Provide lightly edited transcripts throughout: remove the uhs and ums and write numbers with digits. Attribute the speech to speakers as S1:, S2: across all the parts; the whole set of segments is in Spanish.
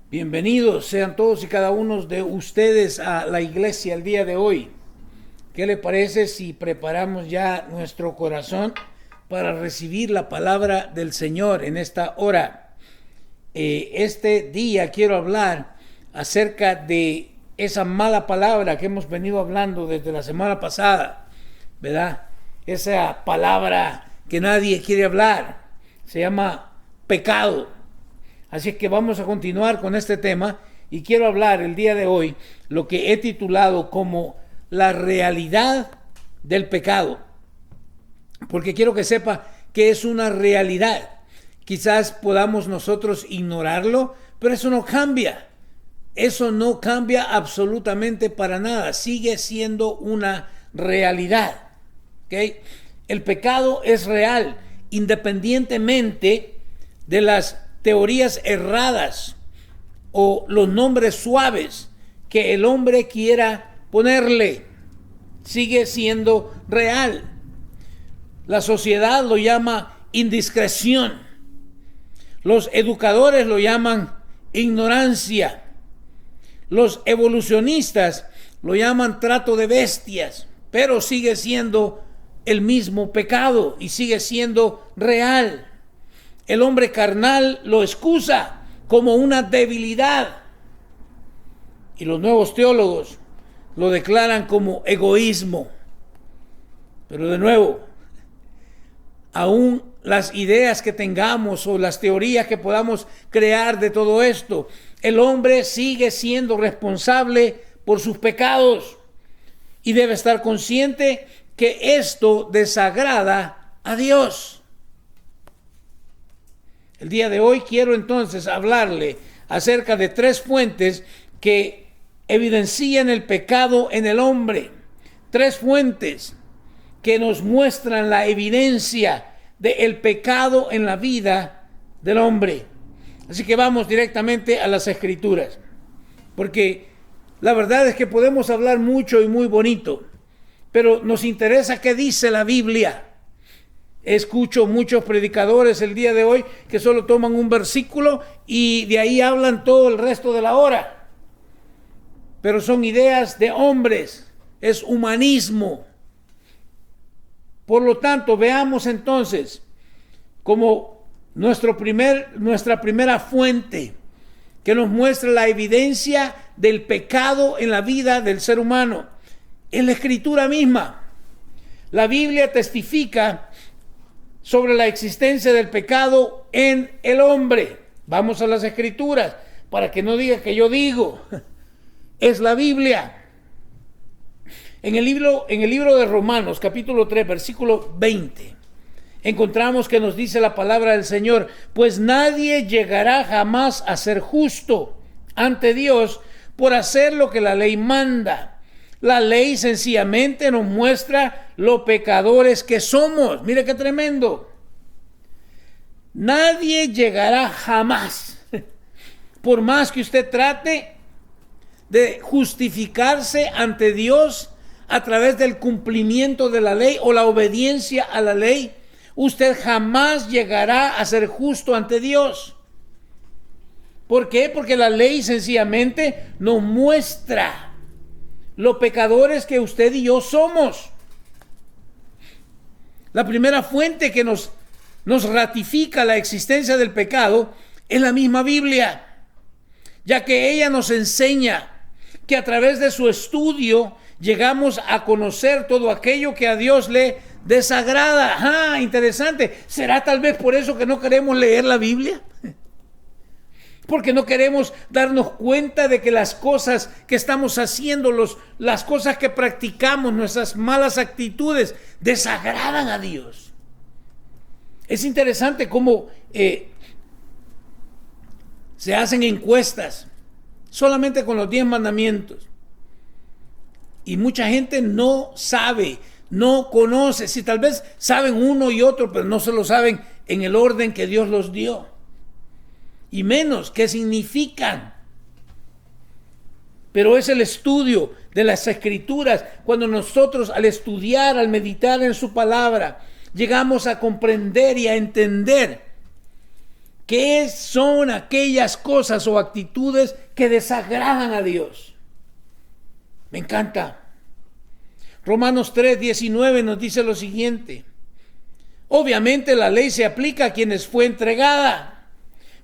S1: Bienvenidos sean todos y cada uno de ustedes a la iglesia el día de hoy. ¿Qué le parece si preparamos ya nuestro corazón para recibir la palabra del Señor en esta hora? Este día quiero hablar acerca de esa mala palabra que hemos venido hablando desde la semana pasada, ¿verdad? Esa palabra que nadie quiere hablar, se llama pecado. Así es que vamos a continuar con este tema y quiero hablar el día de hoy lo que he titulado como la realidad del pecado, porque quiero que sepa que es una realidad. Quizás podamos nosotros ignorarlo, pero eso no cambia. Eso no cambia absolutamente para nada. Sigue siendo una realidad. ¿Okay? El pecado es real, independientemente de las teorías erradas o los nombres suaves que el hombre quiera ponerle. Sigue siendo real. La sociedad lo llama indiscreción. Los educadores lo llaman ignorancia. Los evolucionistas lo llaman trato de bestias, pero sigue siendo el mismo pecado y sigue siendo real. El hombre carnal lo excusa como una debilidad y los nuevos teólogos lo declaran como egoísmo. Pero de nuevo, aún las ideas que tengamos o las teorías que podamos crear de todo esto, el hombre sigue siendo responsable por sus pecados y debe estar consciente que esto desagrada a Dios. El día de hoy quiero entonces hablarle acerca de tres fuentes que evidencian el pecado en el hombre. Tres fuentes que nos muestran la evidencia del pecado en la vida del hombre. Así que vamos directamente a las Escrituras, porque la verdad es que podemos hablar mucho y muy bonito, pero nos interesa qué dice la Biblia. Escucho muchos predicadores el día de hoy que solo toman un versículo y de ahí hablan todo el resto de la hora. Pero son ideas de hombres, es humanismo. Por lo tanto, veamos entonces como nuestra primera fuente que nos muestra la evidencia del pecado en la vida del ser humano. Es la Escritura misma. La Biblia testifica sobre la existencia del pecado en el hombre. Vamos a las Escrituras para que no diga que yo digo. Es la Biblia. En el libro de Romanos, capítulo 3, versículo 20, encontramos que nos dice la palabra del Señor: pues nadie llegará jamás a ser justo ante Dios por hacer lo que la ley manda. La ley sencillamente nos muestra lo pecadores que somos. Mire qué tremendo. Nadie llegará jamás, por más que usted trate de justificarse ante Dios a través del cumplimiento de la ley o la obediencia a la ley, usted jamás llegará a ser justo ante Dios. ¿Por qué? Porque la ley sencillamente nos muestra los pecadores que usted y yo somos. La primera fuente que nos ratifica la existencia del pecado es la misma Biblia, ya que ella nos enseña que a través de su estudio llegamos a conocer todo aquello que a Dios le desagrada. Interesante. ¿Será tal vez por eso que no queremos leer la Biblia? Porque no queremos darnos cuenta de que las cosas que estamos haciendo, las cosas que practicamos, nuestras malas actitudes, desagradan a Dios. Es interesante cómo se hacen encuestas solamente con los 10 mandamientos. Y mucha gente no sabe, no conoce. Si tal vez saben uno y otro, pero no se lo saben en el orden que Dios los dio. Y menos qué significan. Pero es el estudio de las Escrituras, cuando nosotros al estudiar, al meditar en su palabra, llegamos a comprender y a entender ¿Qué son aquellas cosas o actitudes que desagradan a Dios? Me encanta. Romanos 3:19 nos dice lo siguiente. Obviamente la ley se aplica a quienes fue entregada,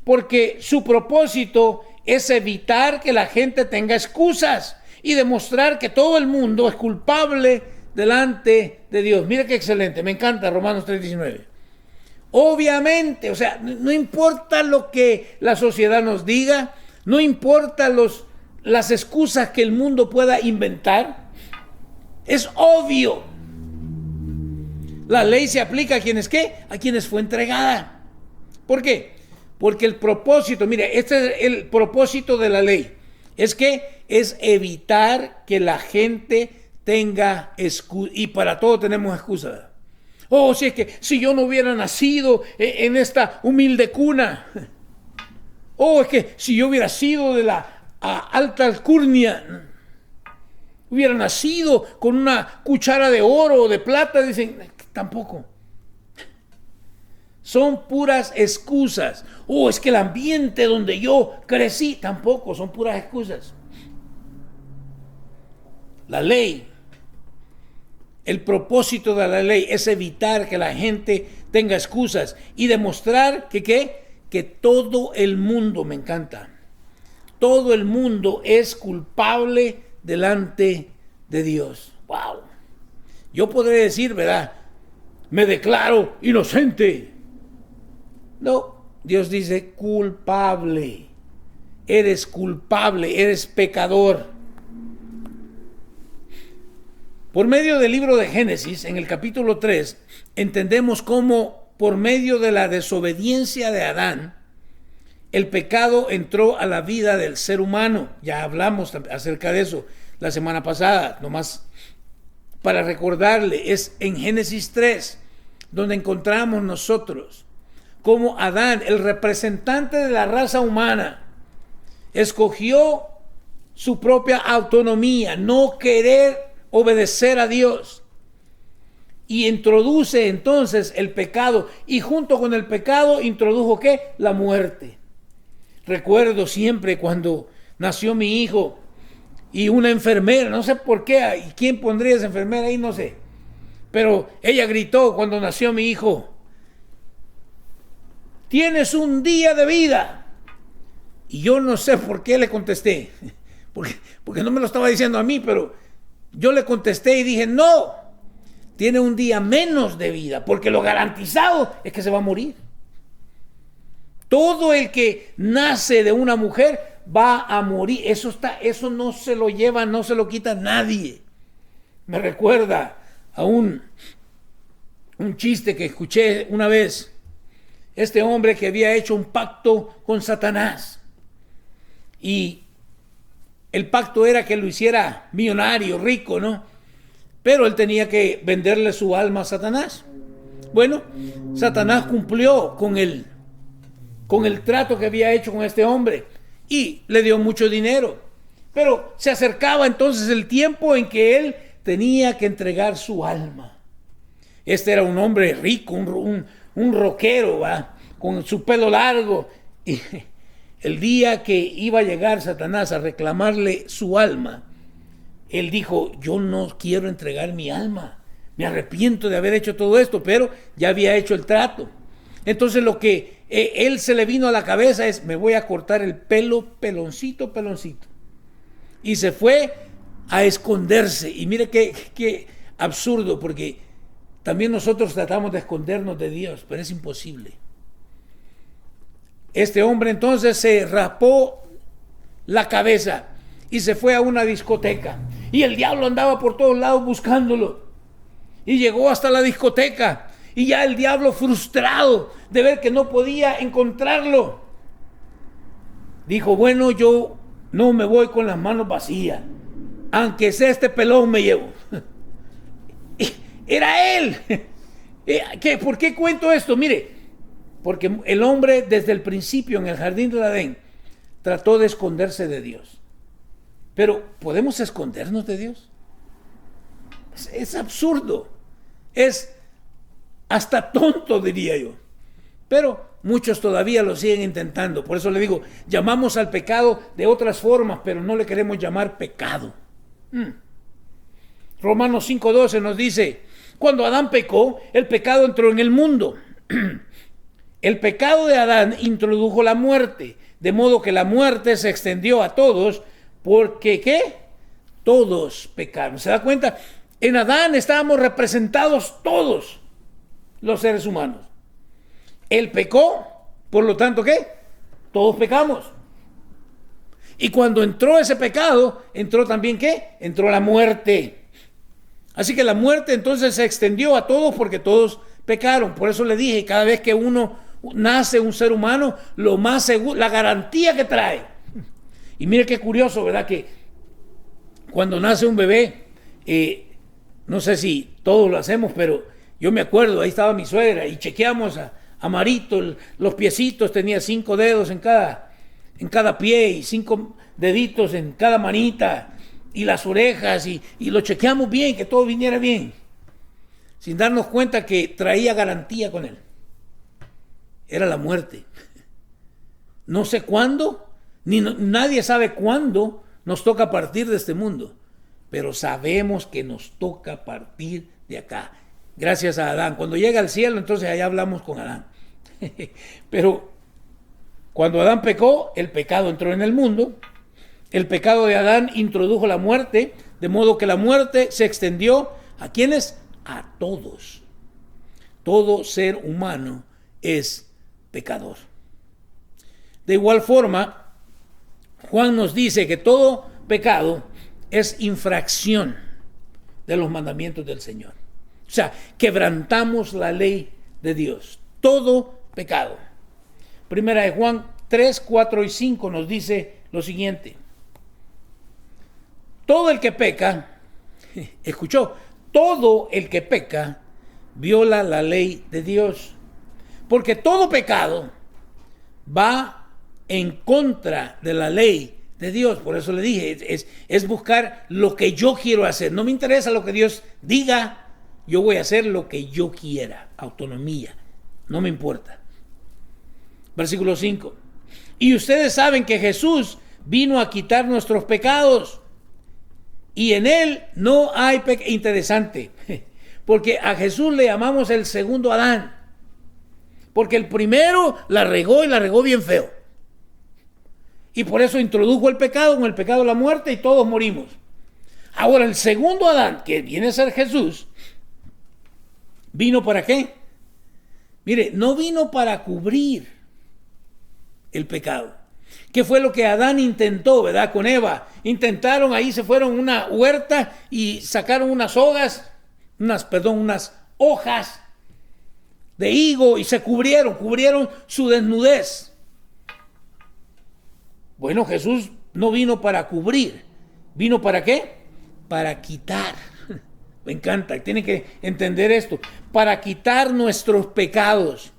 S1: porque su propósito es evitar que la gente tenga excusas y demostrar que todo el mundo es culpable delante de Dios. Mira qué excelente, me encanta Romanos 3:19. Obviamente, o sea, no importa lo que la sociedad nos diga, no importa las excusas que el mundo pueda inventar, es obvio. La ley se aplica a quienes, ¿qué? A quienes fue entregada. ¿Por qué? Porque el propósito, mire, este es el propósito de la ley. Es que es evitar que la gente tenga excusa. Y para todo tenemos excusa. Oh, si es que si yo no hubiera nacido en esta humilde cuna. Oh, es que si yo hubiera sido de la alta alcurnia, hubiera nacido con una cuchara de oro o de plata, dicen, tampoco. Son puras excusas. Oh, es que el ambiente donde yo crecí, tampoco, son puras excusas. La ley, el propósito de la ley es evitar que la gente tenga excusas y demostrar que todo el mundo, me encanta, todo el mundo es culpable delante de Dios. Wow. Yo podré decir, ¿verdad? Me declaro inocente. No, Dios dice culpable. Eres culpable, eres pecador. Por medio del libro de Génesis, en el capítulo 3, entendemos cómo por medio de la desobediencia de Adán, el pecado entró a la vida del ser humano. Ya hablamos acerca de eso la semana pasada, nomás para recordarle, es en Génesis 3, donde encontramos nosotros cómo Adán, el representante de la raza humana, escogió su propia autonomía, no querer obedecer a Dios, y introduce entonces el pecado, y junto con el pecado introdujo ¿qué? La muerte. Recuerdo siempre cuando nació mi hijo y una enfermera, no sé por qué, y quién pondría esa enfermera ahí, no sé, pero ella gritó cuando nació mi hijo: tienes un día de vida. Y yo no sé por qué le contesté, porque no me lo estaba diciendo a mí, pero yo le contesté y dije: no, tiene un día menos de vida, porque lo garantizado es que se va a morir. Todo el que nace de una mujer va a morir. Eso no se lo lleva, no se lo quita nadie. Me recuerda a un chiste que escuché una vez. Este hombre que había hecho un pacto con Satanás. Y el pacto era que lo hiciera millonario, rico, ¿no? Pero él tenía que venderle su alma a Satanás. Bueno, Satanás cumplió con el trato que había hecho con este hombre y le dio mucho dinero. Pero se acercaba entonces el tiempo en que él tenía que entregar su alma. Este era un hombre rico, un rockero, ¿va? Con su pelo largo. Y el día que iba a llegar Satanás a reclamarle su alma, él dijo: yo no quiero entregar mi alma, me arrepiento de haber hecho todo esto, pero ya había hecho el trato. Entonces lo que él se le vino a la cabeza es: me voy a cortar el pelo, peloncito. Y se fue a esconderse. Y mire qué absurdo, porque también nosotros tratamos de escondernos de Dios, pero es imposible. Este hombre entonces se raspó la cabeza y se fue a una discoteca. Y el diablo andaba por todos lados buscándolo. Y llegó hasta la discoteca. Y ya el diablo, frustrado de ver que no podía encontrarlo, dijo: bueno, yo no me voy con las manos vacías. Aunque sea este pelón me llevo. Era él. ¿Por qué cuento esto? Mire, porque el hombre desde el principio en el jardín del Edén trató de esconderse de Dios. Pero ¿podemos escondernos de Dios? Es absurdo. Es hasta tonto, diría yo. Pero muchos todavía lo siguen intentando. Por eso le digo, llamamos al pecado de otras formas, pero no le queremos llamar pecado. Romanos 5:12 nos dice, cuando Adán pecó, el pecado entró en el mundo. El pecado de Adán introdujo la muerte, de modo que la muerte se extendió a todos, porque ¿qué? Todos pecaron. ¿Se da cuenta? En Adán estábamos representados todos los seres humanos. Él pecó, por lo tanto, ¿qué? Todos pecamos. Y cuando entró ese pecado, entró también, ¿qué? Entró la muerte. Así que la muerte entonces se extendió a todos porque todos pecaron. Por eso le dije, cada vez que uno nace un ser humano, lo más seguro, la garantía que trae. Y mire qué curioso, ¿verdad? Que cuando nace un bebé, no sé si todos lo hacemos, pero yo me acuerdo, ahí estaba mi suegra y chequeamos a Marito, los piecitos, tenía 5 dedos en cada pie y 5 deditos en cada manita y las orejas y lo chequeamos bien, que todo viniera bien, sin darnos cuenta que traía garantía con él. Era la muerte. No sé cuándo, nadie sabe cuándo nos toca partir de este mundo, pero sabemos que nos toca partir de acá. Gracias a Adán. Cuando llega al cielo, entonces allá hablamos con Adán. Pero cuando Adán pecó, el pecado entró en el mundo. El pecado de Adán introdujo la muerte, de modo que la muerte se extendió ¿a quiénes? A todos. Todo ser humano es pecador. De igual forma, Juan nos dice que todo pecado es infracción de los mandamientos del Señor. O sea, quebrantamos la ley de Dios. Todo pecado. Primera de Juan 3, 4 y 5 nos dice lo siguiente. Todo el que peca, escuchó, todo el que peca viola la ley de Dios. Porque todo pecado va en contra de la ley de Dios. Por eso le dije, es buscar lo que yo quiero hacer. No me interesa lo que Dios diga, yo voy a hacer lo que yo quiera. Autonomía, no me importa. Versículo 5. Y ustedes saben que Jesús vino a quitar nuestros pecados y en él no hay pecado. Interesante, porque a Jesús le llamamos el segundo Adán, porque el primero la regó y la regó bien feo. Y por eso introdujo el pecado, con el pecado la muerte y todos morimos. Ahora el segundo Adán, que viene a ser Jesús, ¿vino para qué? Mire, no vino para cubrir el pecado. ¿Qué fue lo que Adán intentó, verdad? Con Eva. Intentaron, ahí se fueron a una huerta y sacaron unas hojas de higo y se cubrieron su desnudez. Bueno, Jesús no vino para cubrir. ¿Vino para qué? Para quitar. Me encanta, tienen que entender esto. Para quitar nuestros pecados.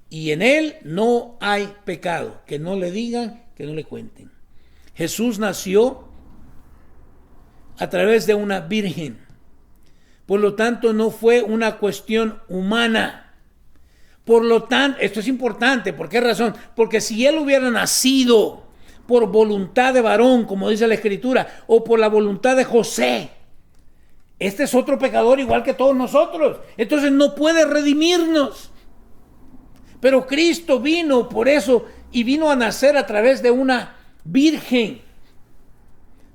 S1: Y en él no hay pecado. Que no le digan, que no le cuenten. Jesús nació a través de una virgen. Por lo tanto, no fue una cuestión humana. Por lo tanto, esto es importante. ¿Por qué razón? Porque si él hubiera nacido por voluntad de varón, como dice la Escritura, o por la voluntad de José, este es otro pecador igual que todos nosotros. Entonces no puede redimirnos. Pero Cristo vino por eso y vino a nacer a través de una virgen,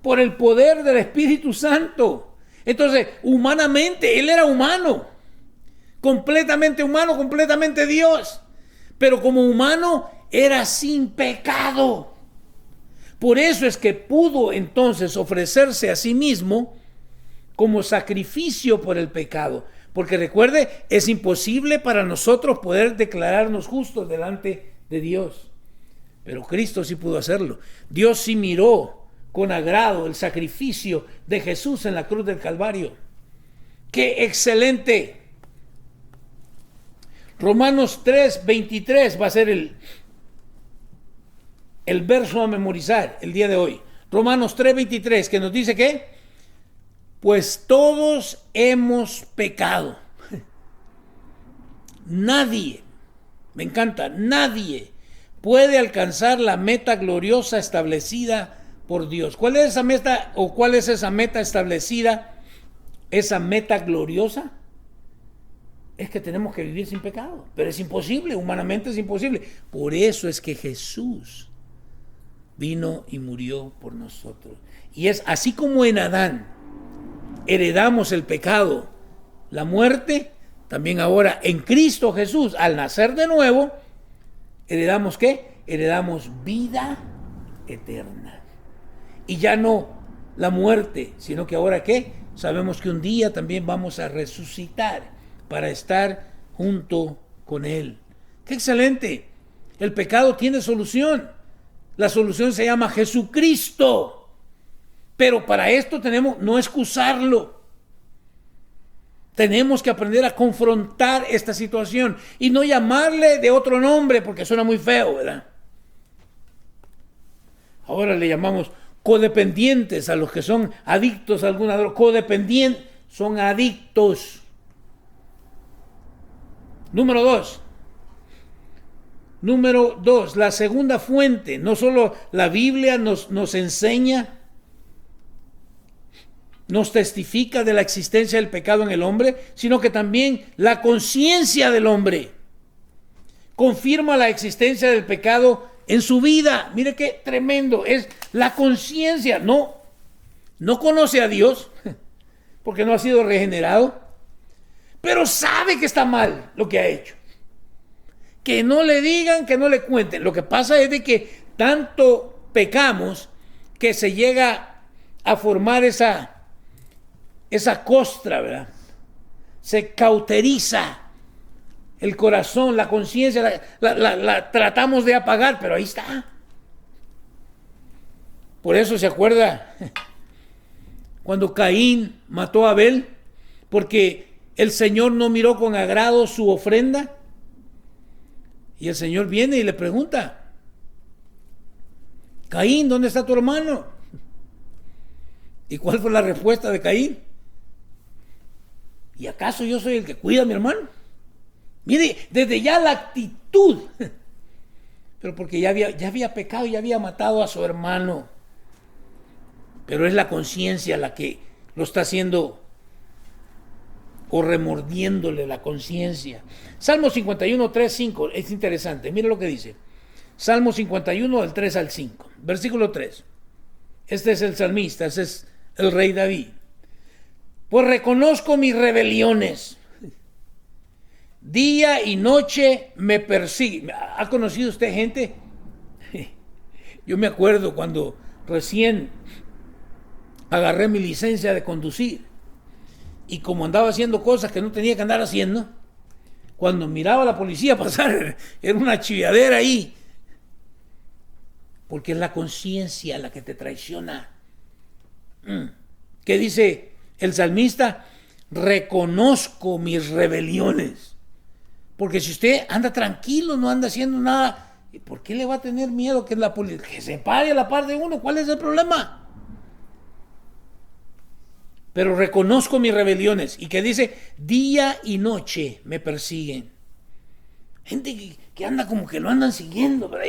S1: por el poder del Espíritu Santo. Entonces, humanamente, él era humano, completamente Dios, pero como humano era sin pecado. Por eso es que pudo entonces ofrecerse a sí mismo como sacrificio por el pecado. Porque recuerde, es imposible para nosotros poder declararnos justos delante de Dios. Pero Cristo sí pudo hacerlo. Dios sí miró con agrado el sacrificio de Jesús en la cruz del Calvario. ¡Qué excelente! Romanos 3:23 va a ser el verso a memorizar el día de hoy. Romanos 3:23, que nos dice que pues todos hemos pecado. Nadie Me encanta. Nadie puede alcanzar la meta gloriosa establecida por Dios. ¿Cuál es esa meta o cuál es esa meta establecida? Esa meta gloriosa es que tenemos que vivir sin pecado. Pero es imposible, humanamente es imposible. Por eso es que Jesús vino y murió por nosotros. Y es así como en Adán heredamos el pecado, la muerte, también ahora en Cristo Jesús, al nacer de nuevo, heredamos ¿qué? Heredamos vida eterna. Y ya no la muerte, sino que ahora ¿qué? Sabemos que un día también vamos a resucitar para estar junto con Él. ¡Qué excelente! El pecado tiene solución. La solución se llama Jesucristo. Pero para esto tenemos no excusarlo. Tenemos que aprender a confrontar esta situación y no llamarle de otro nombre porque suena muy feo, ¿verdad? Ahora le llamamos codependientes a los que son adictos a alguna droga. Codependientes son adictos. Número dos, la segunda fuente. No solo la Biblia nos enseña, nos testifica de la existencia del pecado en el hombre, sino que también la conciencia del hombre confirma la existencia del pecado en su vida. Mire qué tremendo es la conciencia. No conoce a Dios porque no ha sido regenerado, pero sabe que está mal lo que ha hecho. Que no le digan, que no le cuenten. Lo que pasa es de que tanto pecamos que se llega a formar esa costra, ¿verdad? Se cauteriza el corazón, la conciencia, la tratamos de apagar, pero ahí está. Por eso se acuerda cuando Caín mató a Abel, porque el Señor no miró con agrado su ofrenda. Y el Señor viene y le pregunta: Caín, ¿dónde está tu hermano? ¿Y cuál fue la respuesta de Caín? ¿Y acaso yo soy el que cuida a mi hermano? Mire, desde ya la actitud. Pero porque ya había pecado, ya había matado a su hermano. Pero es la conciencia la que lo está haciendo, o remordiéndole la conciencia. Salmo 51, 3, 5, es interesante. Mire lo que dice. Salmo 51, del 3 al 5. Versículo 3. Este es el salmista, este es el rey David. Pues reconozco mis rebeliones. Día y noche me persigue. ¿Ha conocido usted gente? Yo me acuerdo cuando recién agarré mi licencia de conducir. Y como andaba haciendo cosas que no tenía que andar haciendo, cuando miraba a la policía pasar, era una chilladera ahí. Porque es la conciencia la que te traiciona. ¿Qué dice el salmista? Reconozco mis rebeliones. Porque si usted anda tranquilo, no anda haciendo nada, ¿por qué le va a tener miedo que la policía que se pare a la par de uno? ¿Cuál es el problema? Pero reconozco mis rebeliones. Y que dice, día y noche me persiguen. Gente que anda como que lo andan siguiendo, pero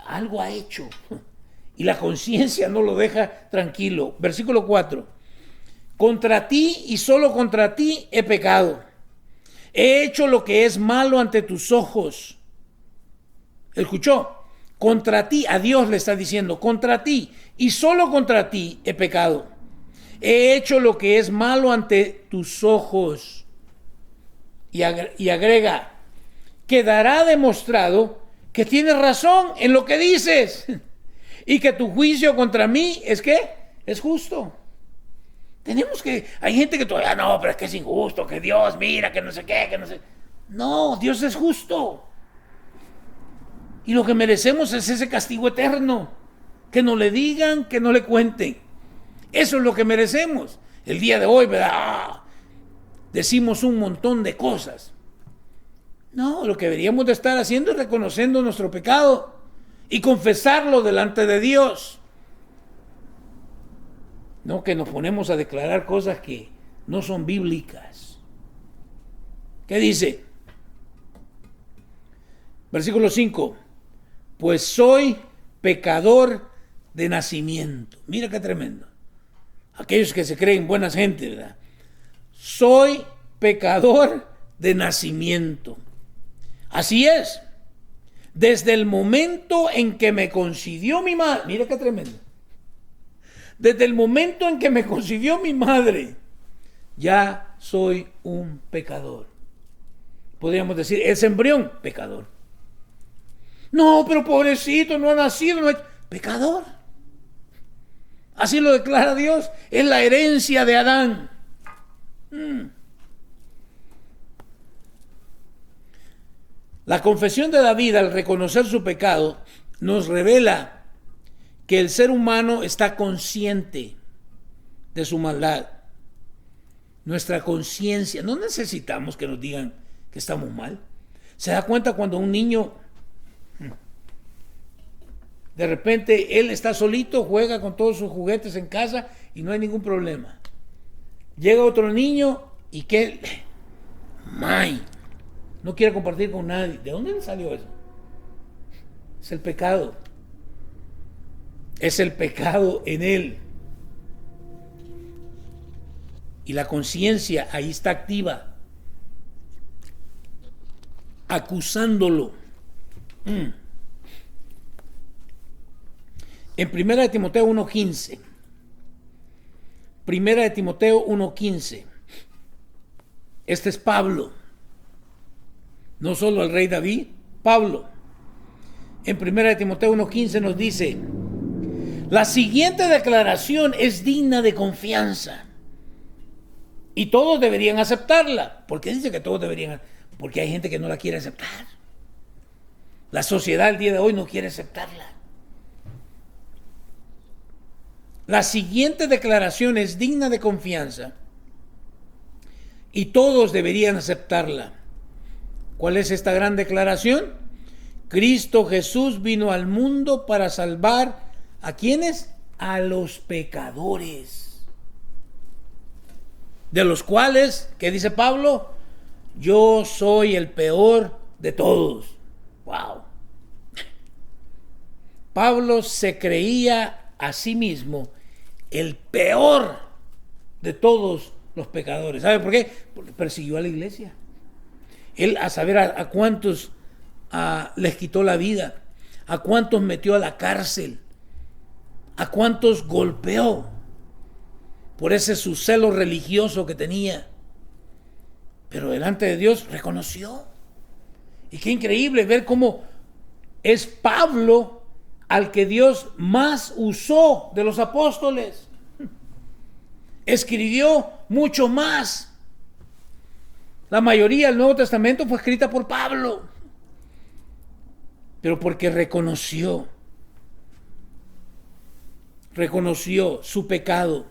S1: algo ha hecho. Y la conciencia no lo deja tranquilo. Versículo 4. Contra ti y solo contra ti he pecado. He hecho lo que es malo ante tus ojos. ¿Escuchó? Contra ti, a Dios le está diciendo, contra ti y solo contra ti he pecado. He hecho lo que es malo ante tus ojos. Y agrega, quedará demostrado que tienes razón en lo que dices y que tu juicio contra mí es ¿qué? Es justo. Hay gente que todavía no, pero es que es injusto, que Dios mira, que no sé qué, que no sé. No, Dios es justo. Y lo que merecemos es ese castigo eterno. Que no le digan, que no le cuenten. Eso es lo que merecemos. El día de hoy, ¿verdad? Decimos un montón de cosas. No, lo que deberíamos de estar haciendo es reconociendo nuestro pecado y confesarlo delante de Dios. No que nos ponemos a declarar cosas que no son bíblicas. ¿Qué dice? Versículo 5. Pues soy pecador de nacimiento. Mira qué tremendo. Aquellos que se creen buenas gente, ¿verdad? Soy pecador de nacimiento. Así es. Desde el momento en que me concibió mi madre, mira qué tremendo. Desde el momento en que me concibió mi madre, ya soy un pecador. Podríamos decir, ese embrión, pecador. No, pero pobrecito, no ha nacido, no ha... Pecador. Así lo declara Dios. Es la herencia de Adán. La confesión de David, al reconocer su pecado, nos revela que el ser humano está consciente de su maldad. Nuestra conciencia, no necesitamos que nos digan que estamos mal. Se da cuenta cuando un niño, de repente, él está solito, juega con todos sus juguetes en casa y no hay ningún problema. Llega otro niño y que no quiere compartir con nadie. ¿De dónde le salió eso? Es el pecado. Es el pecado en él. Y la conciencia ahí está activa, acusándolo. En 1 Timoteo 1:15. 1 Timoteo 1:15. Este es Pablo. No solo el rey David, Pablo. En 1 Timoteo 1:15 nos dice: la siguiente declaración es digna de confianza y todos deberían aceptarla. ¿Por qué dice que todos deberían? Porque hay gente que no la quiere aceptar. La sociedad el día de hoy no quiere aceptarla. La siguiente declaración es digna de confianza y todos deberían aceptarla. ¿Cuál es esta gran declaración? Cristo Jesús vino al mundo para salvar ¿a quiénes? A los pecadores. De los cuales, ¿qué dice Pablo? Yo soy el peor de todos. Wow. Pablo se creía a sí mismo el peor de todos los pecadores. ¿Sabe por qué? Porque persiguió a la iglesia. Él a saber a cuántos les quitó la vida, a cuántos metió a la cárcel, a cuántos golpeó por ese su celo religioso que tenía. Pero delante de Dios reconoció. Y qué increíble ver cómo es Pablo al que Dios más usó de los apóstoles. Escribió mucho más. La mayoría del Nuevo Testamento fue escrita por Pablo. Pero porque reconoció su pecado.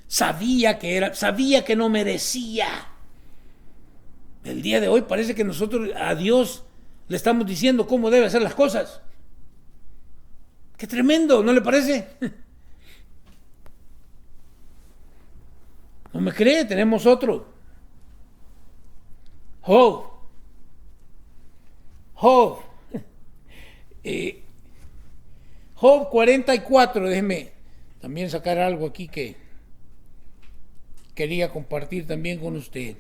S1: Sabía que no merecía. El día de hoy parece que nosotros a Dios le estamos diciendo cómo debe hacer las cosas. ¡Qué tremendo! ¿No le parece? ¿No me cree? Tenemos otro. Job. Job 44. Déjeme también sacar algo aquí que quería compartir también con usted.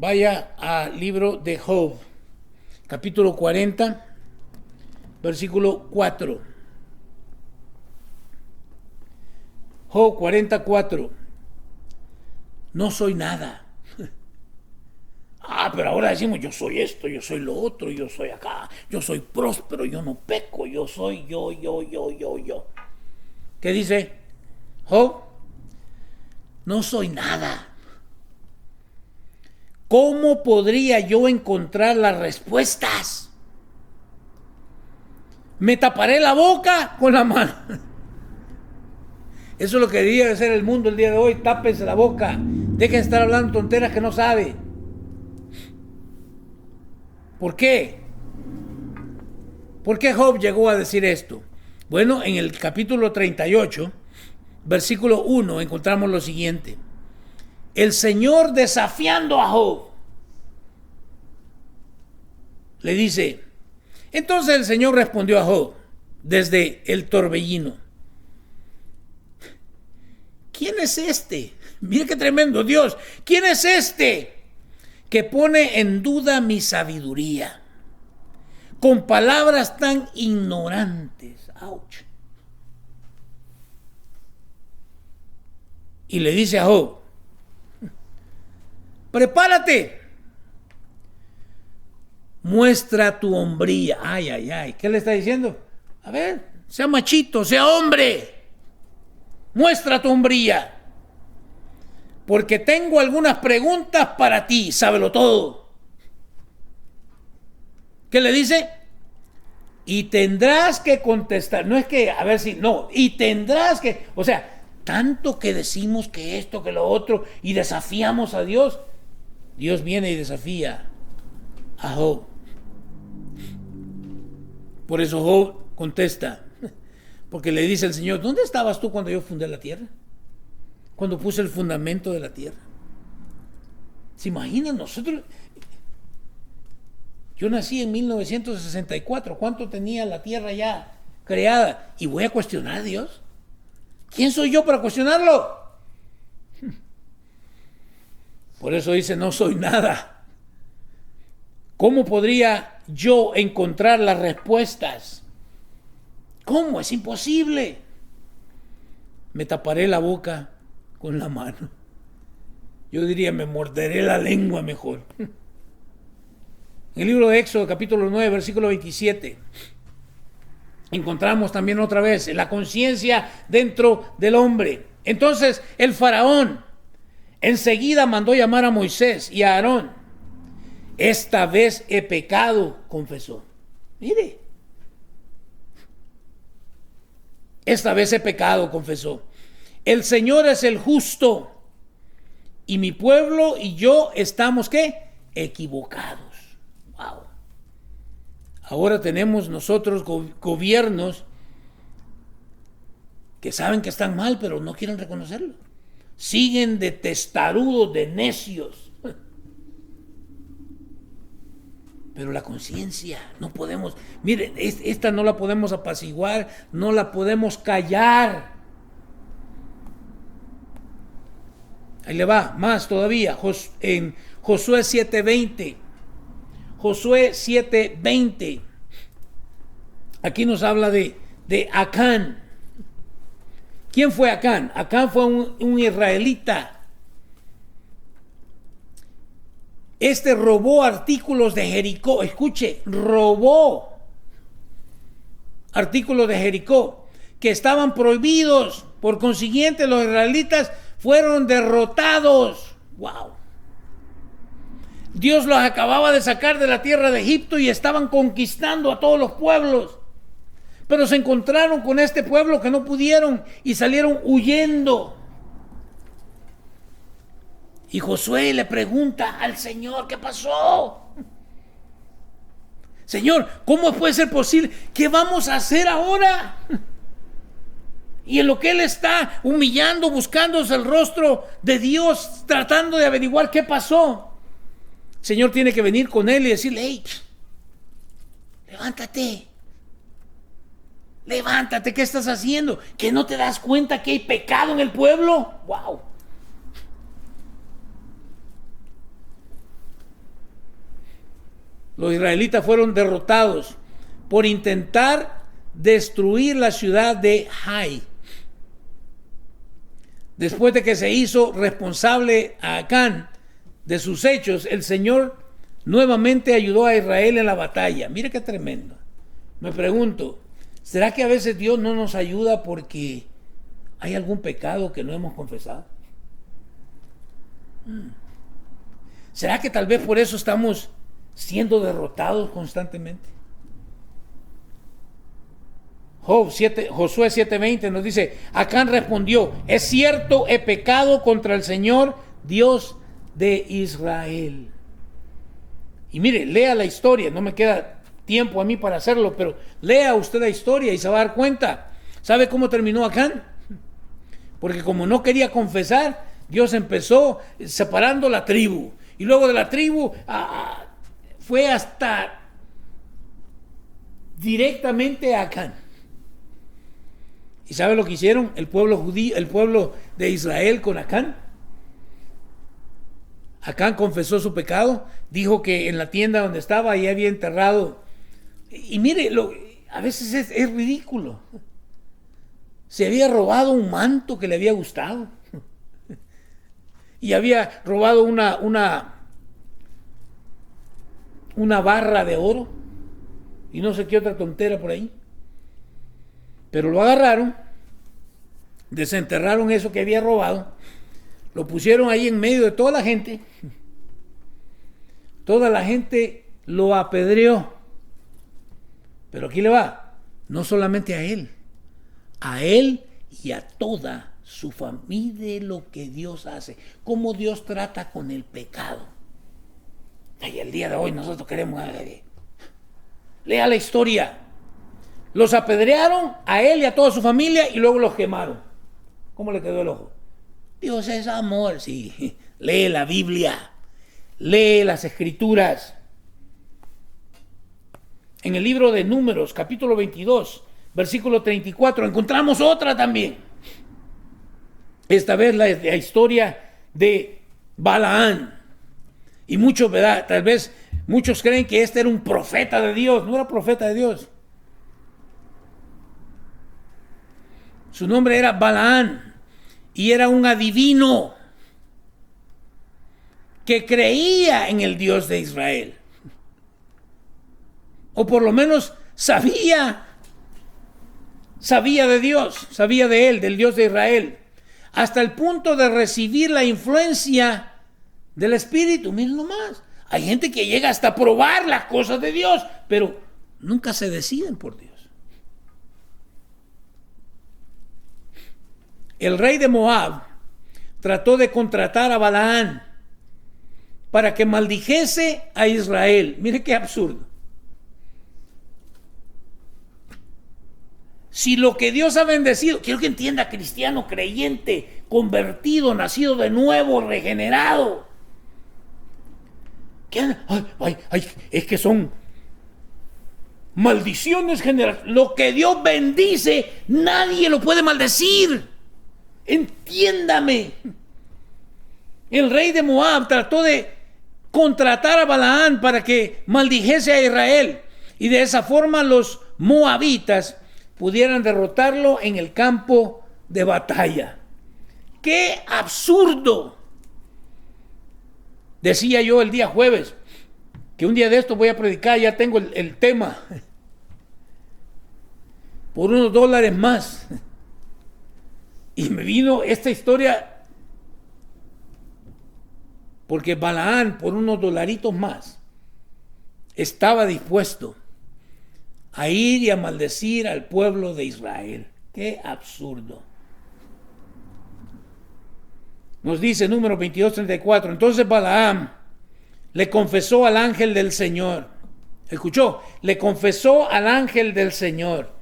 S1: Vaya al libro de Job, capítulo 40, versículo 4. Job 44. No soy nada. Pero ahora decimos, yo soy esto, yo soy lo otro, yo soy acá, yo soy próspero, yo no peco, yo soy yo. ¿Qué dice Job? No soy nada. ¿Cómo podría yo encontrar las respuestas? Me taparé la boca con la mano. Eso es lo que debería hacer el mundo el día de hoy. Tápense la boca. Dejen de estar hablando tonteras que no sabe. ¿Por qué? ¿Por qué Job llegó a decir esto? Bueno, en el capítulo 38, versículo 1, encontramos lo siguiente. El Señor desafiando a Job. le dice, entonces el Señor respondió a Job desde el torbellino. ¿Quién es este? Mira qué tremendo Dios. ¿Quién es este que pone en duda mi sabiduría con palabras tan ignorantes? ¡Auch! Y le dice a Job, prepárate, muestra tu hombría. Ay, ay, ay, ¿qué le está diciendo? A ver, sea machito, sea hombre, muestra tu hombría, porque tengo algunas preguntas para ti, sábelo todo. ¿Qué le dice? Y tendrás que contestar, no es que, a ver si, no, y tendrás que, o sea, tanto que decimos que esto, que lo otro, y desafiamos a Dios, Dios viene y desafía a Job. Por eso Job contesta, porque le dice el Señor, ¿dónde estabas tú cuando yo fundé la tierra? Cuando puse el fundamento de la tierra. ¿Se imaginan nosotros? Yo nací en 1964, ¿cuánto tenía la tierra ya creada? ¿Y voy a cuestionar a Dios? ¿Quién soy yo para cuestionarlo? Por eso dice, no soy nada. ¿Cómo podría yo encontrar las respuestas? ¿Cómo? Es imposible. Me taparé la boca con la mano. Yo diría, me morderé la lengua mejor. En el libro de Éxodo, capítulo 9, versículo 27, encontramos también otra vez la conciencia dentro del hombre. Entonces el faraón enseguida mandó llamar a Moisés y a Aarón. Esta vez he pecado, confesó. Mire, esta vez he pecado, confesó. El Señor es el justo y mi pueblo y yo estamos, ¿qué? Equivocados. Wow. Ahora tenemos nosotros gobiernos que saben que están mal, pero no quieren reconocerlo. Siguen de testarudos, de necios. Pero la conciencia, no podemos, miren, esta no la podemos apaciguar, no la podemos callar. Ahí le va, más todavía, en Josué 7:20. Josué 7:20. Aquí nos habla de Acán. ¿Quién fue Acán? Acán fue un israelita. Este robó artículos de Jericó. Escuche, robó artículos de Jericó que estaban prohibidos. Por consiguiente, los israelitas fueron derrotados. ¡Wow! Dios los acababa de sacar de la tierra de Egipto y estaban conquistando a todos los pueblos. Pero se encontraron con este pueblo que no pudieron y salieron huyendo. Y Josué le pregunta al Señor, ¿qué pasó? Señor, ¿cómo puede ser posible? ¿Qué vamos a hacer ahora? Y en lo que él está humillando, buscándose el rostro de Dios, tratando de averiguar qué pasó, el Señor tiene que venir con él y decirle, hey, levántate. Levántate, ¿qué estás haciendo? ¿Que no te das cuenta que hay pecado en el pueblo? ¡Wow! Los israelitas fueron derrotados por intentar destruir la ciudad de Hai. Después de que se hizo responsable a Acán de sus hechos, el Señor nuevamente ayudó a Israel en la batalla. Mire qué tremendo. Me pregunto, ¿será que a veces Dios no nos ayuda porque hay algún pecado que no hemos confesado? ¿Será que tal vez por eso estamos siendo derrotados constantemente? Josué 7:20 nos dice, Acán respondió, es cierto, he pecado contra el Señor, Dios de Israel. Y mire, lea la historia, no me queda tiempo a mí para hacerlo, pero lea usted la historia y se va a dar cuenta. ¿Sabe cómo terminó Acán? Porque como no quería confesar, Dios empezó separando la tribu. Y luego de la tribu fue hasta directamente a Acán. ¿Y sabe lo que hicieron el pueblo judío, el pueblo de Israel con Acán? Acán confesó su pecado, dijo que en la tienda donde estaba ahí había enterrado. Y mire, a veces es ridículo. Se había robado un manto que le había gustado. Y había robado una barra de oro. Y no sé qué otra tontera por ahí. Pero lo agarraron, desenterraron eso que había robado, lo pusieron ahí en medio de toda la gente. Toda la gente lo apedreó. Pero aquí le va, no solamente a él y a toda su familia, lo que Dios hace, cómo Dios trata con el pecado. Y el día de hoy nosotros queremos... Lea la historia. Los apedrearon a él y a toda su familia y luego los quemaron. ¿Cómo le quedó el ojo? Dios es amor, sí. Lee la Biblia, lee las Escrituras. En el libro de Números, capítulo 22, versículo 34, encontramos otra también. Esta vez la historia de Balaán. Y muchos, ¿verdad? Tal vez muchos creen que este era un profeta de Dios. No era profeta de Dios. Su nombre era Balaán y era un adivino que creía en el Dios de Israel. O por lo menos sabía de Dios, sabía de él, del Dios de Israel, hasta el punto de recibir la influencia del Espíritu. Miren nomás, hay gente que llega hasta probar las cosas de Dios, pero nunca se deciden por Dios. El rey de Moab trató de contratar a Balaán para que maldijese a Israel. Mire qué absurdo. Si lo que Dios ha bendecido, quiero que entienda, cristiano, creyente, convertido, nacido de nuevo, regenerado. Es que son maldiciones generales. Lo que Dios bendice, nadie lo puede maldecir. Entiéndame. El rey de Moab trató de contratar a Balaán para que maldijese a Israel y de esa forma los moabitas pudieran derrotarlo en el campo de batalla. ¡Qué absurdo! Decía yo el día jueves que un día de esto voy a predicar, ya tengo el tema, por unos $1 más. Y me vino esta historia porque Balaán, por unos $1 más, estaba dispuesto a ir y a maldecir al pueblo de Israel. ¡Qué absurdo! Nos dice número 22:34. Entonces Balaam le confesó al ángel del Señor. ¿Escuchó? Le confesó al ángel del Señor.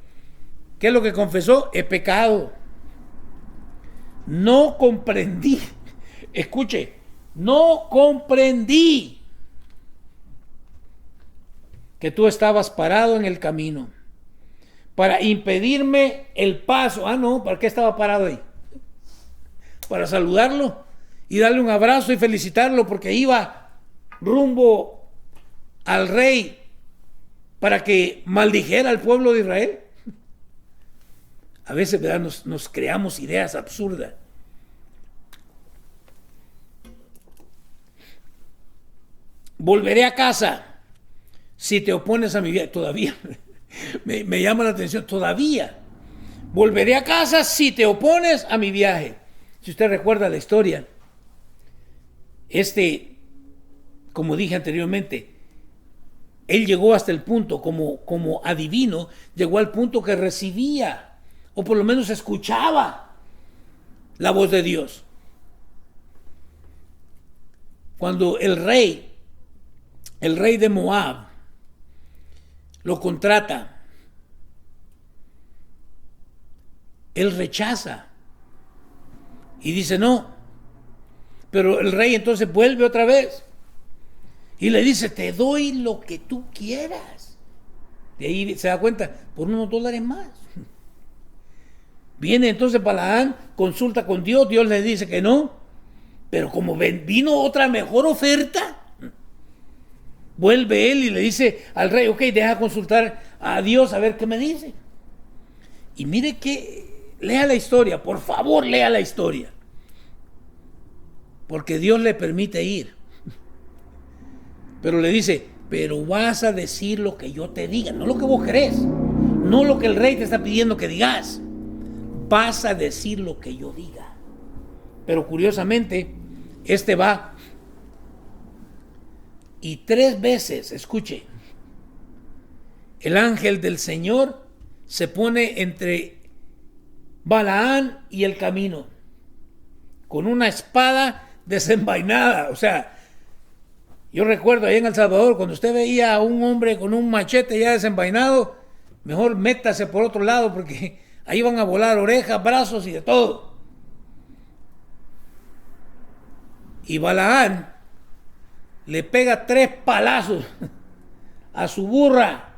S1: ¿Qué es lo que confesó? He pecado. No comprendí. Escuche, no comprendí que tú estabas parado en el camino para impedirme el paso. Ah, no, ¿para qué estaba parado ahí? Para saludarlo y darle un abrazo y felicitarlo porque iba rumbo al rey para que maldijera al pueblo de Israel. A veces, ¿verdad? Nos creamos ideas absurdas. Volveré a casa si te opones a mi viaje. Todavía me llama la atención. Todavía. Volveré a casa si te opones a mi viaje. Si usted recuerda la historia, como dije anteriormente, él llegó hasta el punto, como adivino, llegó al punto que recibía, o por lo menos escuchaba la voz de Dios. Cuando el rey de Moab lo contrata, él rechaza y dice no. Pero el rey entonces vuelve otra vez y le dice, te doy lo que tú quieras. De ahí se da cuenta, por unos $1 más. Viene entonces Balaán, consulta con Dios, Dios le dice que no, pero como vino otra mejor oferta, vuelve él y le dice al rey, ok, deja consultar a Dios a ver qué me dice. Y mire que, lea la historia, por favor lea la historia, porque Dios le permite ir, pero le dice, pero vas a decir lo que yo te diga, no lo que vos crees, no lo que el rey te está pidiendo que digas. Vas a decir lo que yo diga. Pero curiosamente, va y 3 veces, escuche, el ángel del Señor se pone entre Balaán y el camino, con una espada desenvainada. O sea, yo recuerdo ahí en El Salvador, cuando usted veía a un hombre con un machete ya desenvainado, mejor métase por otro lado, porque ahí van a volar orejas, brazos y de todo. Y Balaán le pega 3 palazos a su burra.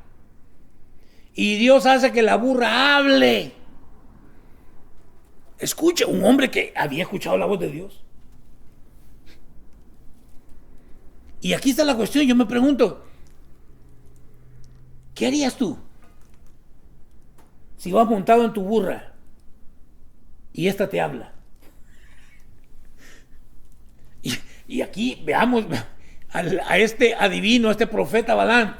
S1: Y Dios hace que la burra hable. Escucha, un hombre que había escuchado la voz de Dios. Y aquí está la cuestión, yo me pregunto, ¿qué harías tú si vas montado en tu burra y esta te habla? Y aquí veamos a este adivino, a este profeta Balaam.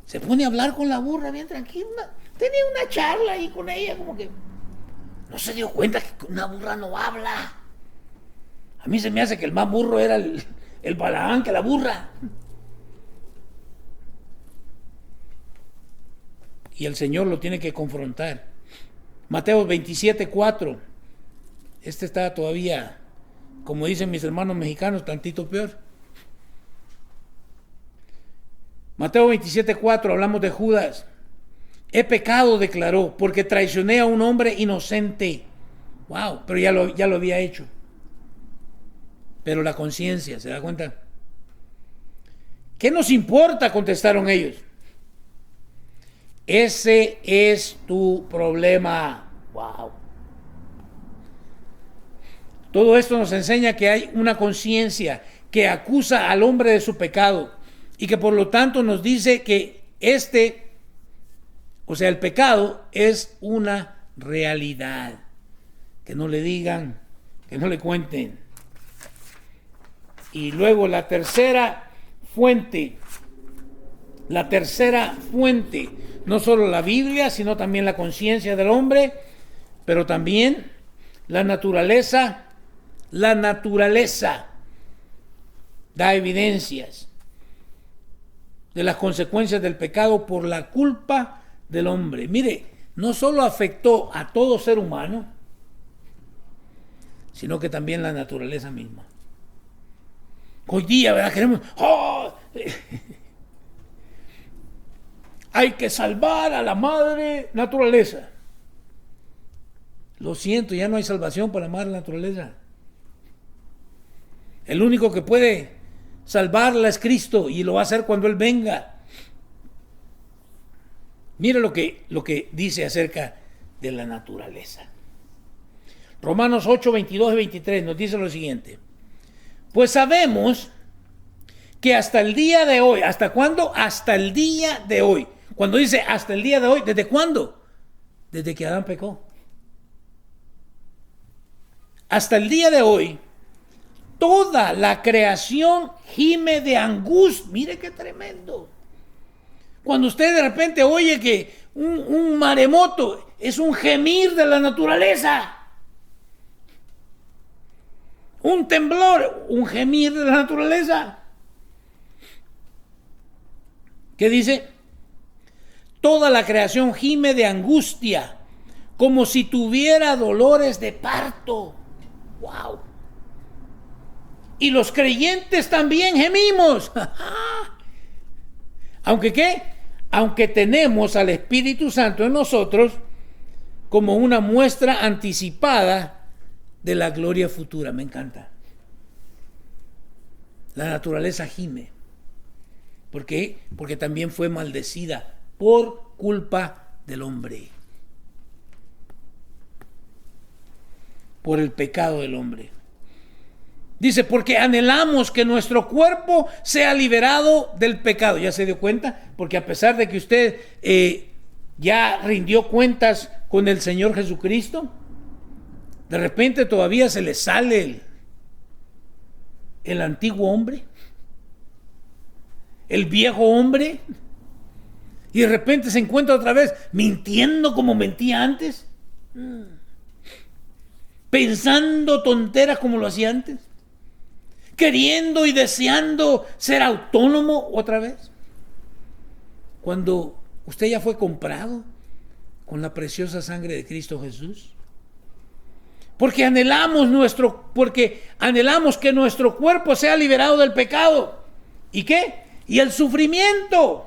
S1: Se pone a hablar con la burra bien tranquila. Tenía una charla ahí con ella, como que no se dio cuenta que una burra no habla. A mí se me hace que el más burro era el Balaam que la burra. Y el Señor lo tiene que confrontar. Mateo 27:4. Este está todavía, como dicen mis hermanos mexicanos, tantito peor. Mateo 27:4, hablamos de Judas. He pecado, declaró, porque traicioné a un hombre inocente. Wow, pero ya lo había hecho. Pero la conciencia, ¿se da cuenta? ¿Qué nos importa?, contestaron ellos. Ese es tu problema. Wow. Todo esto nos enseña que hay una conciencia que acusa al hombre de su pecado y que por lo tanto nos dice que el pecado es una realidad. Que no le digan, que no le cuenten. Y luego la tercera fuente, no solo la Biblia, sino también la conciencia del hombre, pero también la naturaleza da evidencias de las consecuencias del pecado por la culpa del hombre. Mire, no solo afectó a todo ser humano, sino que también la naturaleza misma. Hoy día, ¿verdad? Queremos, hay que salvar a la madre naturaleza. Lo siento, ya no hay salvación para la madre naturaleza. El único que puede salvarla es Cristo, y lo va a hacer cuando Él venga. Mire lo que dice acerca de la naturaleza. Romanos 8, 22 y 23 nos dice lo siguiente. Pues sabemos que hasta el día de hoy, ¿hasta cuándo? Hasta el día de hoy. Cuando dice hasta el día de hoy, ¿desde cuándo? Desde que Adán pecó. Hasta el día de hoy, toda la creación gime de angustia. Mire qué tremendo. Cuando usted de repente oye que un maremoto es un gemir de la naturaleza. Un temblor, un gemir de la naturaleza. ¿Qué dice? Toda la creación gime de angustia, como si tuviera dolores de parto. ¡Wow! Y los creyentes también gemimos. ¿Aunque qué? Aunque tenemos al Espíritu Santo en nosotros como una muestra anticipada de la gloria futura. Me encanta. La naturaleza gime. ¿Por qué? Porque también fue maldecida por culpa del hombre, por el pecado del hombre. Dice, porque anhelamos que nuestro cuerpo sea liberado del pecado. ¿Ya se dio cuenta? Porque a pesar de que usted ya rindió cuentas con el Señor Jesucristo, de repente todavía se le sale el antiguo hombre, el viejo hombre, y de repente se encuentra otra vez mintiendo como mentía antes, pensando tonteras como lo hacía antes, queriendo y deseando ser autónomo otra vez, cuando usted ya fue comprado con la preciosa sangre de Cristo Jesús. Porque anhelamos que nuestro cuerpo sea liberado del pecado. ¿Y qué? Y el sufrimiento.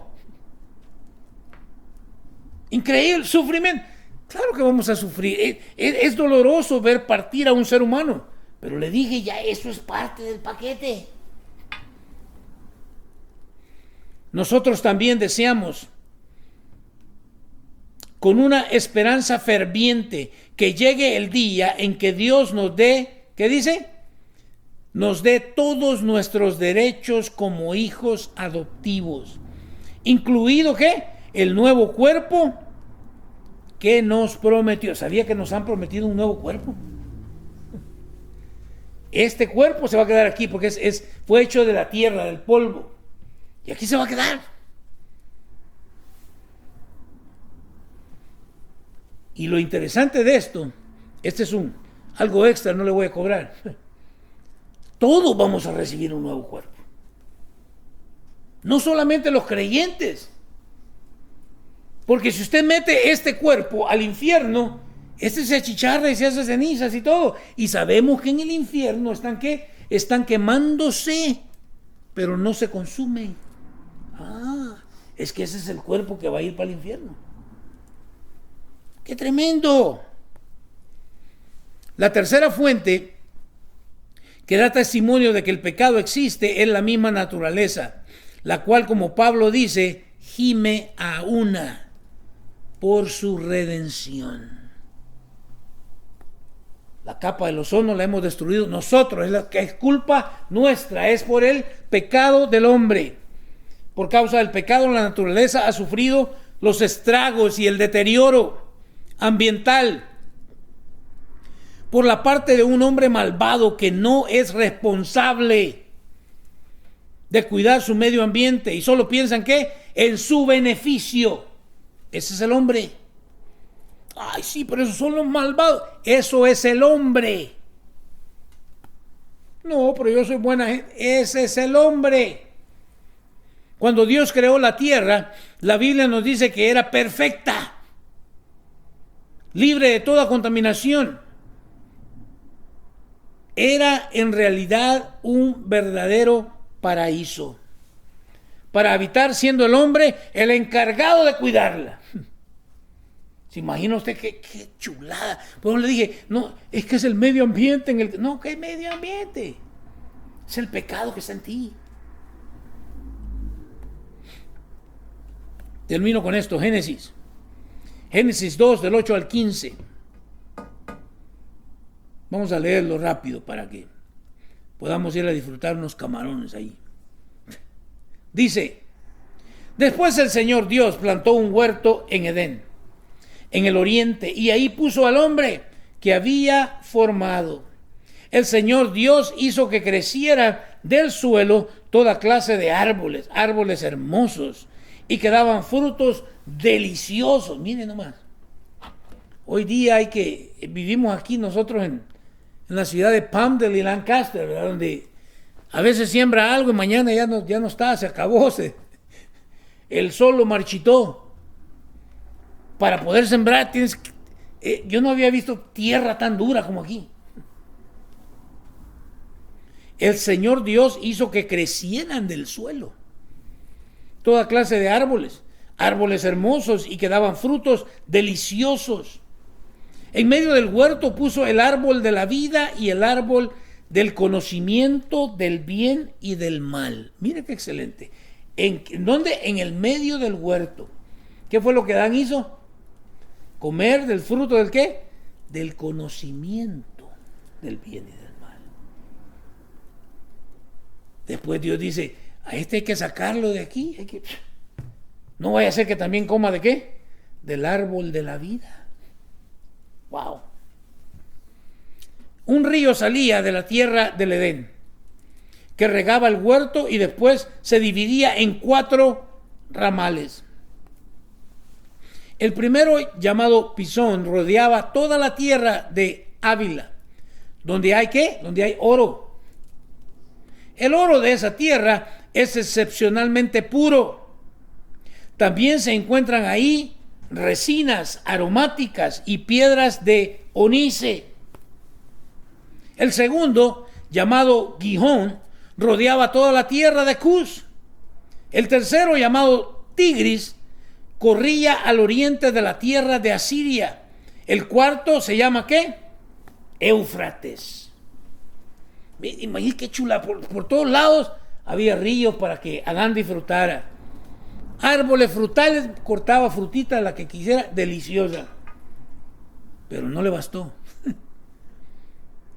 S1: Increíble, sufrimiento. Claro que vamos a sufrir. Es doloroso ver partir a un ser humano. Pero le dije, ya eso es parte del paquete. Nosotros también deseamos, con una esperanza ferviente, que llegue el día en que Dios nos dé, ¿qué dice? Nos dé todos nuestros derechos como hijos adoptivos, incluido ¿qué? El nuevo cuerpo que nos prometió. ¿Sabía que nos han prometido un nuevo cuerpo? Este cuerpo se va a quedar aquí porque fue hecho de la tierra, del polvo, y aquí se va a quedar. Y lo interesante de esto, este es algo extra, no le voy a cobrar. Todos vamos a recibir un nuevo cuerpo. No solamente los creyentes. Porque si usted mete este cuerpo al infierno, este se achicharra y se hace cenizas y todo. Y sabemos que en el infierno están ¿qué? Están quemándose, pero no se consumen. Es que ese es el cuerpo que va a ir para el infierno. ¡Qué tremendo! La tercera fuente que da testimonio de que el pecado existe es la misma naturaleza, la cual, como Pablo dice, gime a una por su redención. La capa del ozono la hemos destruido nosotros, es la que es culpa nuestra, es por el pecado del hombre. Por causa del pecado, la naturaleza ha sufrido los estragos y el deterioro ambiental por la parte de un hombre malvado que no es responsable de cuidar su medio ambiente y solo piensan que en su beneficio. Ese es el hombre. Ay, sí, pero esos son los malvados. Eso es el hombre. No, pero yo soy buena gente. Ese es el hombre. Cuando Dios creó la tierra, la Biblia nos dice que era perfecta, libre de toda contaminación. Era en realidad un verdadero paraíso para habitar, siendo el hombre el encargado de cuidarla. ¿Se imagina usted qué chulada? Pues le dije, no, es que es el medio ambiente no, ¿qué medio ambiente? Es el pecado que está en ti. Termino con esto, Génesis 2, del 8 al 15. Vamos a leerlo rápido para que podamos ir a disfrutar unos camarones ahí. Dice, después el Señor Dios plantó un huerto en Edén, en el oriente, y ahí puso al hombre que había formado. El Señor Dios hizo que creciera del suelo toda clase de árboles hermosos, y que daban frutos deliciosos. Miren nomás. Hoy día vivimos aquí nosotros en la ciudad de Palmdale y Lancaster, ¿verdad? Donde a veces siembra algo y mañana ya no está, se acabó, el sol lo marchitó. Para poder sembrar yo no había visto tierra tan dura como aquí. El Señor Dios hizo que crecieran del suelo toda clase de árboles hermosos y que daban frutos deliciosos. En medio del huerto puso el árbol de la vida y el árbol del conocimiento del bien y del mal. Mire qué excelente. ¿En dónde? En el medio del huerto. ¿Qué fue lo que Adán hizo? Comer del fruto ¿del qué? Del conocimiento del bien y del mal. Después Dios dice, a este hay que sacarlo de aquí. No vaya a ser que también coma ¿de qué? Del árbol de la vida. Wow. Un río salía de la tierra del Edén, que regaba el huerto y después se dividía en 4 ramales. El primero, llamado Pisón, rodeaba toda la tierra de Ávila, donde hay ¿qué? Donde hay oro. El oro de esa tierra es excepcionalmente puro. También se encuentran ahí resinas aromáticas y piedras de ónice. El segundo, llamado Gihón, rodeaba toda la tierra de Cus. El tercero, llamado Tigris, corría al oriente de la tierra de Asiria. El cuarto se llama ¿qué? Éufrates. Imagínate qué chula, por todos lados había ríos para que Adán disfrutara. Árboles frutales, cortaba frutita la que quisiera, deliciosa. Pero no le bastó.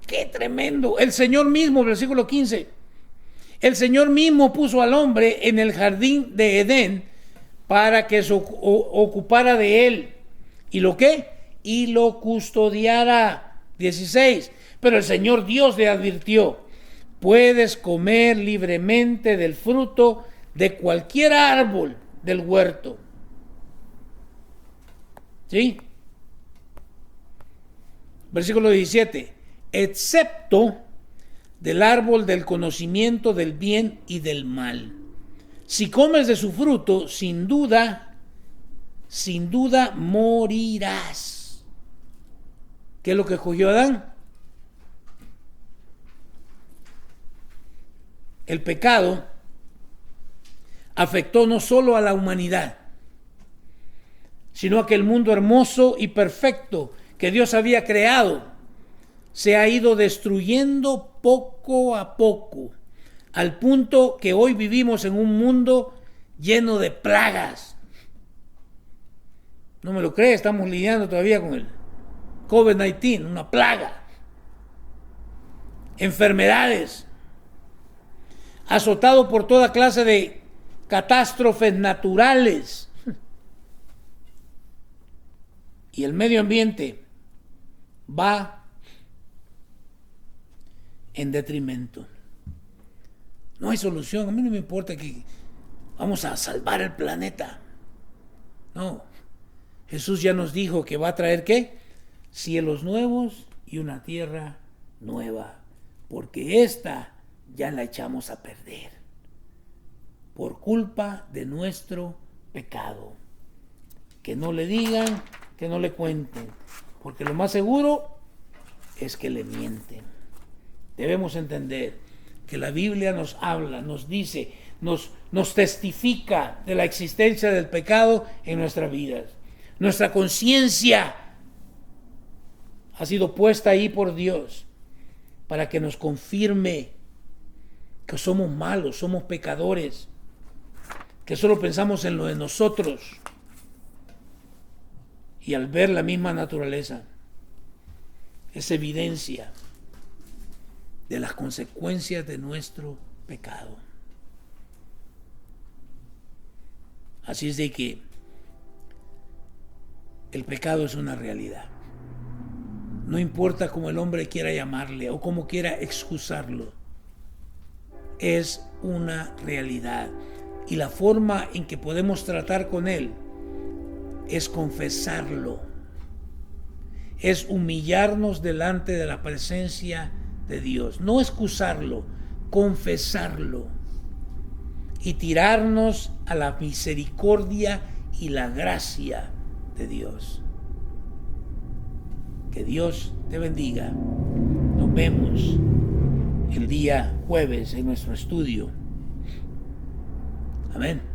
S1: ¡Qué tremendo! El Señor mismo, versículo 15. El Señor mismo puso al hombre en el jardín de Edén para que se ocupara de él. ¿Y lo qué? Y lo custodiara. 16. Pero el Señor Dios le advirtió, puedes comer libremente del fruto de cualquier árbol del huerto. ¿Sí? Versículo 17. Excepto del árbol del conocimiento del bien y del mal. Si comes de su fruto, sin duda morirás. ¿Qué es lo que escogió Adán? El pecado afectó no solo a la humanidad, sino a que el mundo hermoso y perfecto que Dios había creado se ha ido destruyendo poco a poco, al punto que hoy vivimos en un mundo lleno de plagas. No me lo cree, estamos lidiando todavía con el COVID-19, una plaga. Enfermedades, azotado por toda clase de catástrofes naturales. Y el medio ambiente va en detrimento. No hay solución. A mí no me importa que vamos a salvar el planeta. No. Jesús ya nos dijo que va a traer ¿qué? Cielos nuevos y una tierra nueva. Porque esta ya la echamos a perder por culpa de nuestro pecado. Que no le digan, que no le cuenten, porque lo más seguro es que le mienten. Debemos entender que la Biblia nos habla, nos dice, nos testifica de la existencia del pecado en nuestras vidas. Nuestra conciencia ha sido puesta ahí por Dios para que nos confirme que somos malos, somos pecadores, que solo pensamos en lo de nosotros. Y al ver la misma naturaleza, es evidencia de las consecuencias de nuestro pecado. Así es de que el pecado es una realidad. No importa cómo el hombre quiera llamarle o cómo quiera excusarlo, es una realidad. Y la forma en que podemos tratar con él es confesarlo, es humillarnos delante de la presencia de Dios, no excusarlo, confesarlo y tirarnos a la misericordia y la gracia de Dios. Que Dios te bendiga. Nos vemos el día jueves en nuestro estudio. Amén.